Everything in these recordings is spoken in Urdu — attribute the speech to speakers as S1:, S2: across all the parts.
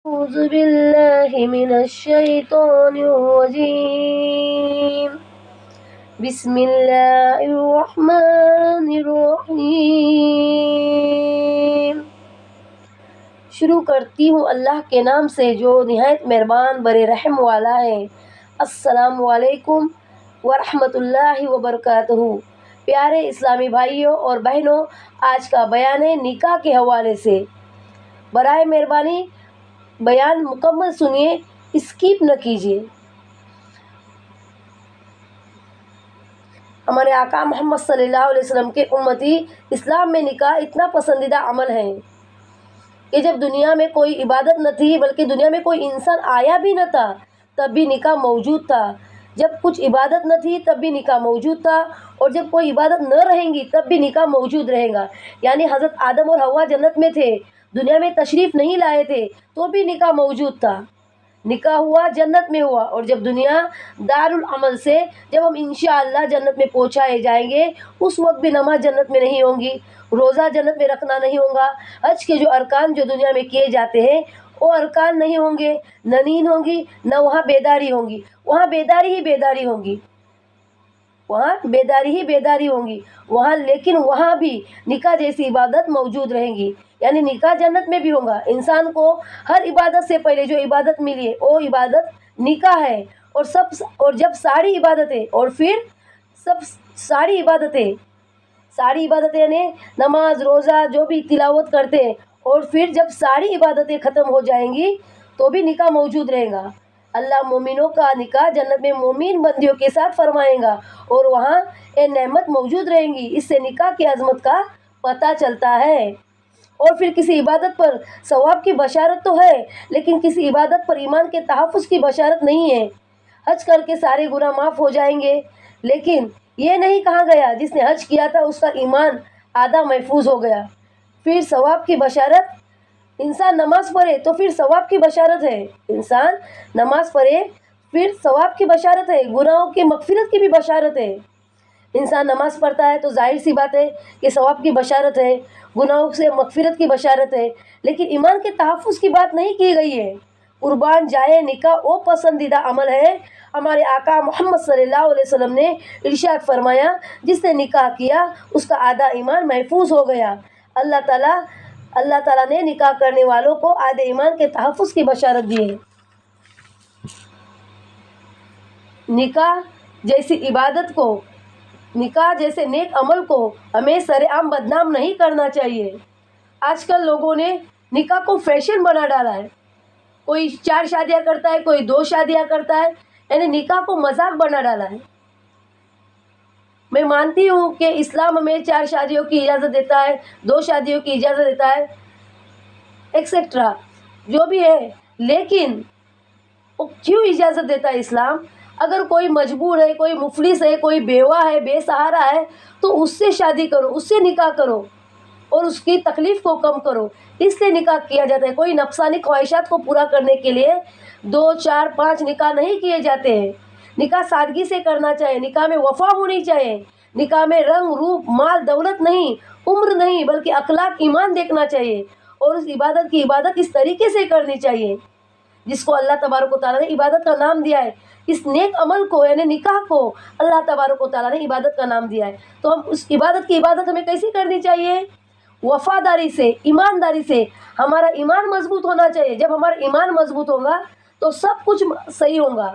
S1: أعوذ بالله من الشيطان الرجيم بسم الله الرحمن الرحیم. شروع کرتی ہوں اللہ کے نام سے جو نہایت مہربان برے رحم والا ہے. السلام علیکم ورحمۃ اللہ وبرکاتہ. پیارے اسلامی بھائیوں اور بہنوں، آج کا بیان ہے نکاح کے حوالے سے. برائے مہربانی بیان مکمل سنیے، اسکیپ نہ کیجیے. ہمارے آقا محمد صلی اللہ علیہ وسلم کے امتی اسلام میں نکاح اتنا پسندیدہ عمل ہے کہ جب دنیا میں کوئی عبادت نہ تھی، بلکہ دنیا میں کوئی انسان آیا بھی نہ تھا، تب بھی نکاح موجود تھا. جب کچھ عبادت نہ تھی تب بھی نکاح موجود تھا، اور جب کوئی عبادت نہ رہیں گی تب بھی نکاح موجود رہے گا. یعنی حضرت آدم اور حوا جنت میں تھے، دنیا میں تشریف نہیں لائے تھے تو بھی نکاح موجود تھا. نکاح ہوا جنت میں ہوا، اور جب دنیا دارالعمل سے جب ہم انشاءاللہ جنت میں پہنچائے جائیں گے، اس وقت بھی نماز جنت میں نہیں ہوں گی، روزہ جنت میں رکھنا نہیں ہوگا، حج کے جو ارکان جو دنیا میں کیے جاتے ہیں وہ ارکان نہیں ہوں گے، نہ نیند ہوگی نہ وہاں بیداری ہوگی. وہاں بیداری ہی بیداری ہوگی، وہاں بیداری ہی بیداری ہوگی وہاں. لیکن وہاں بھی نکاح جیسی عبادت موجود رہیں گی. یعنی نکاح جنت میں بھی ہوگا. انسان کو ہر عبادت سے پہلے جو عبادت ملی ہے وہ عبادت نکاح ہے. اور جب ساری عبادتیں اور پھر ساری عبادتیں یعنی نماز روزہ جو بھی تلاوت کرتے ہیں، اور پھر جب ساری عبادتیں ختم ہو جائیں گی تو بھی نکاح موجود رہے گا. اللہ مومنوں کا نکاح جنت میں مومن بندیوں کے ساتھ فرمائے گا، اور وہاں نعمت موجود رہیں گی. اس سے نکاح کی عظمت کا پتہ چلتا ہے. اور پھر کسی عبادت پر ثواب کی بشارت تو ہے، لیکن کسی عبادت پر ایمان کے تحفظ کی بشارت نہیں ہے. حج کر کے سارے گناہ معاف ہو جائیں گے، لیکن یہ نہیں کہا گیا جس نے حج کیا تھا اس کا ایمان آدھا محفوظ ہو گیا. پھر ثواب کی بشارت، انسان نماز پڑھے تو پھر ثواب کی بشارت ہے. انسان نماز پڑھے پھر ثواب کی بشارت ہے، گناہوں کی مغفرت کی بھی بشارت ہے. انسان نماز پڑھتا ہے تو ظاہر سی بات ہے کہ ثواب کی بشارت ہے، گناہوں سے مغفرت کی بشارت ہے. لیکن ایمان کے تحفظ کی بات نہیں کی گئی ہے. قربان جائے نکاح وہ پسندیدہ عمل ہے. ہمارے آقا محمد صلی اللہ علیہ وسلم نے ارشاد فرمایا، جس نے نکاح کیا اس کا آدھا ایمان محفوظ ہو گیا. اللہ تعالیٰ نے نکاح کرنے والوں کو آدھے ایمان کے تحفظ کی بشارت دی ہے. نکاح جیسی عبادت کو، نکاح جیسے نیک عمل کو ہمیں سر عام بدنام نہیں کرنا چاہیے. آج کل لوگوں نے نکاح کو فیشن بنا ڈالا ہے. کوئی 4 شادیاں کرتا ہے، کوئی 2 شادیاں کرتا ہے، یعنی نکاح کو مذاق بنا ڈالا ہے. میں مانتی ہوں کہ اسلام ہمیں 4 شادیوں کی اجازت دیتا ہے، 2 شادیوں کی اجازت دیتا ہے، ایکسیٹرا جو بھی ہے. لیکن وہ کیوں اجازت دیتا ہے اسلام؟ اگر کوئی مجبور ہے، کوئی مفلس ہے، کوئی بیوہ ہے، بے سہارا ہے، تو اس سے شادی کرو، اس سے نکاح کرو اور اس کی تکلیف کو کم کرو. اس سے نکاح کیا جاتا ہے. کوئی نفسانی خواہشات کو پورا کرنے کے لیے 2 4 5 نکاح نہیں کیے جاتے ہیں. نکاح سادگی سے کرنا چاہیے. نکاح میں وفا ہونی چاہیے. نکاح میں رنگ روپ مال دولت نہیں، عمر نہیں، بلکہ اخلاق ایمان دیکھنا چاہیے. اور اس عبادت کی عبادت اس طریقے سے کرنی چاہیے جس کو اللہ تبارک و تعالیٰ نے عبادت کا نام دیا ہے. اس نیک عمل کو یعنی نکاح کو اللہ تبارک و تعالیٰ نے عبادت کا نام دیا ہے. تو ہم اس عبادت کی عبادت ہمیں کیسی کرنی چاہیے؟ وفاداری سے، ایمانداری سے. ہمارا ایمان مضبوط ہونا چاہیے. جب ہمارا ایمان مضبوط ہوگا تو سب کچھ صحیح ہوگا.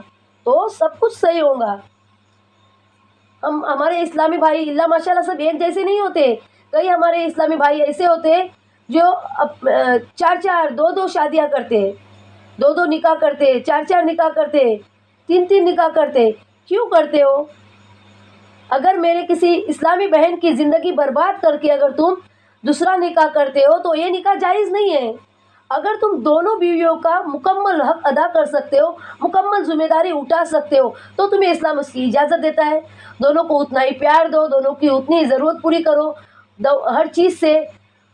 S1: ہمارے اسلامی بھائی اللہ ماشاء اللہ سب ایک جیسے نہیں ہوتے. کئی ہمارے اسلامی بھائی ایسے ہوتے جو 4 2 شادیاں کرتے، 2 نکاح کرتے، 4 نکاح کرتے، 3 نکاح کرتے. کیوں کرتے ہو؟ اگر میرے کسی اسلامی بہن کی زندگی برباد کر کے اگر تم دوسرا نکاح کرتے ہو تو یہ نکاح جائز نہیں ہے. اگر تم دونوں بیویوں کا مکمل حق ادا کر سکتے ہو، مکمل ذمہ داری اٹھا سکتے ہو، تو تمہیں اسلام اس کی اجازت دیتا ہے. دونوں کو اتنا ہی پیار دو، دونوں کی اتنی ضرورت پوری کرو. ہر چیز سے،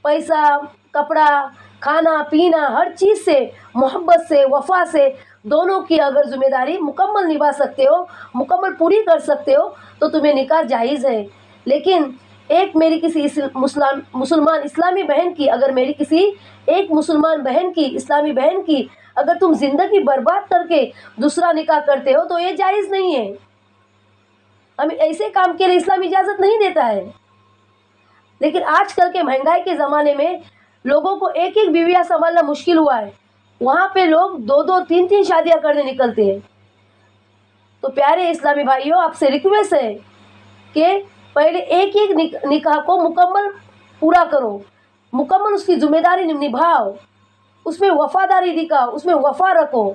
S1: پیسہ، کپڑا، کھانا پینا، ہر چیز سے، محبت سے، وفا سے دونوں کی اگر ذمہ داری مکمل نبھا سکتے ہو، مکمل پوری کر سکتے ہو تو تمہیں نکاح جائز ہے. لیکن ایک میری کسی مسلمان اسلامی بہن کی، اگر میری کسی ایک مسلمان بہن کی، اسلامی بہن کی اگر تم زندگی برباد کر کے دوسرا نکاح کرتے ہو تو یہ جائز نہیں ہے. ہمیں ایسے کام کے لیے اسلام اجازت نہیں دیتا ہے. لیکن آج کل کے مہنگائی کے زمانے میں لوگوں کو ایک ایک بیویاں سنبھالنا مشکل ہوا ہے. وہاں پہ لوگ 2-2 3-3 شادیاں کرنے نکلتے ہیں. تو پیارے اسلامی بھائیوں، آپ سے ریکویسٹ ہے کہ پہلے ایک ایک نکاح کو مکمل پورا کرو، مکمل اس کی ذمہ داری نبھاؤ، اس میں وفاداری دکھاؤ، اس میں وفا رکھو.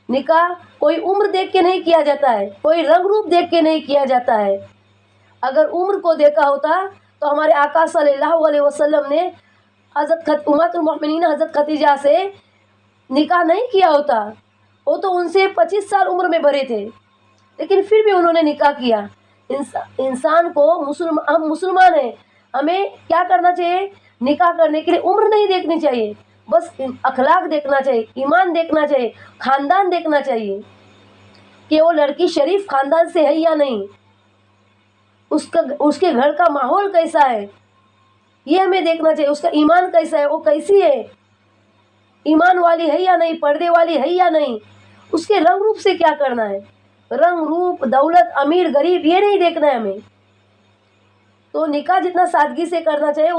S1: نکاح کوئی عمر دیکھ کے نہیں کیا جاتا ہے، کوئی رنگ روپ دیکھ کے نہیں کیا جاتا ہے. اگر عمر کو دیکھا ہوتا تو ہمارے آقا صلی اللہ علیہ وسلم نے حضرت امہات المؤمنین حضرت خدیجہ سے نکاح نہیں کیا ہوتا. وہ تو ان سے 25 سال عمر میں بڑے تھے، لیکن پھر بھی انہوں نے نکاح کیا. انسان کو ہم مسلمان ہیں، ہمیں کیا کرنا چاہیے؟ نکاح کرنے کے لیے عمر نہیں دیکھنی چاہیے، بس اخلاق دیکھنا چاہیے، ایمان دیکھنا چاہیے، خاندان دیکھنا چاہیے کہ وہ لڑکی شریف خاندان سے ہے یا نہیں، اس کے گھر کا ماحول کیسا ہے یہ ہمیں دیکھنا چاہیے. اس کا ایمان کیسا ہے، وہ کیسی ہے، ایمان والی ہے یا نہیں، پردے والی ہے یا نہیں. اس کے رنگ روپ سے کیا کرنا ہے، رنگ روپ، دولت، امیر غریب یہ نہیں دیکھنا ہے ہمیں. تو نکاح جتنا سادگی سے کرنا چاہیے،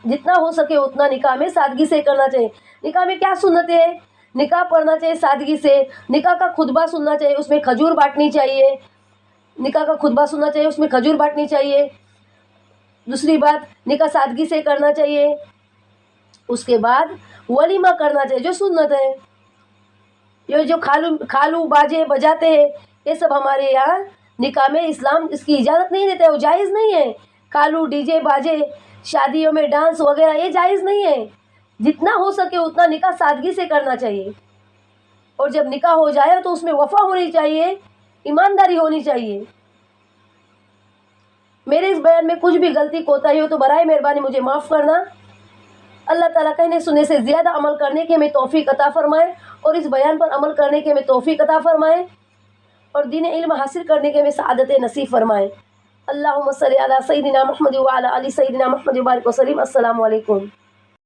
S1: جتنا ہو سکے اتنا نکاح میں سادگی سے کرنا چاہیے. نکاح میں کیا سنتیں ہیں؟ نکاح پڑھنا چاہیے سادگی سے، نکاح کا خطبہ سننا چاہیے، اس میں کھجور بانٹنی چاہیے. نکاح کا خطبہ سننا چاہیے، اس میں کھجور بانٹنی چاہیے. دوسری بات، نکاح سادگی سے کرنا چاہیے. اس کے بعد ولیمہ کرنا چاہیے، جو سنت ہے. یہ جو کھالو باجے بجاتے ہیں، یہ سب ہمارے یہاں نکاح میں اسلام اس کی اجازت نہیں دیتا ہے، وہ جائز نہیں ہے. کھالو ڈی جے باجے، شادیوں میں ڈانس وغیرہ یہ جائز نہیں ہے. جتنا ہو سکے اتنا نکاح سادگی سے کرنا چاہیے. اور جب نکاح ہو جائے تو اس میں وفا ہونی چاہیے، ایمانداری ہونی چاہیے. میرے اس بیان میں کچھ بھی غلطی کوتاہی ہو تو برائے مہربانی مجھے معاف کرنا. اللہ تعالیٰ کہنے سننے سے زیادہ عمل کرنے کی ہمیں توفیق عطا فرمائے، اور اس بیان پر عمل کرنے کی ہمیں توفیق عطا فرمائے، اور دین علم حاصل کرنے کے ہمیں سعادت نصیب فرمائے. اللہم صلی علی سیدنا محمد وعلی آل سیدنا محمد وبارک وسلم. السلام علیکم.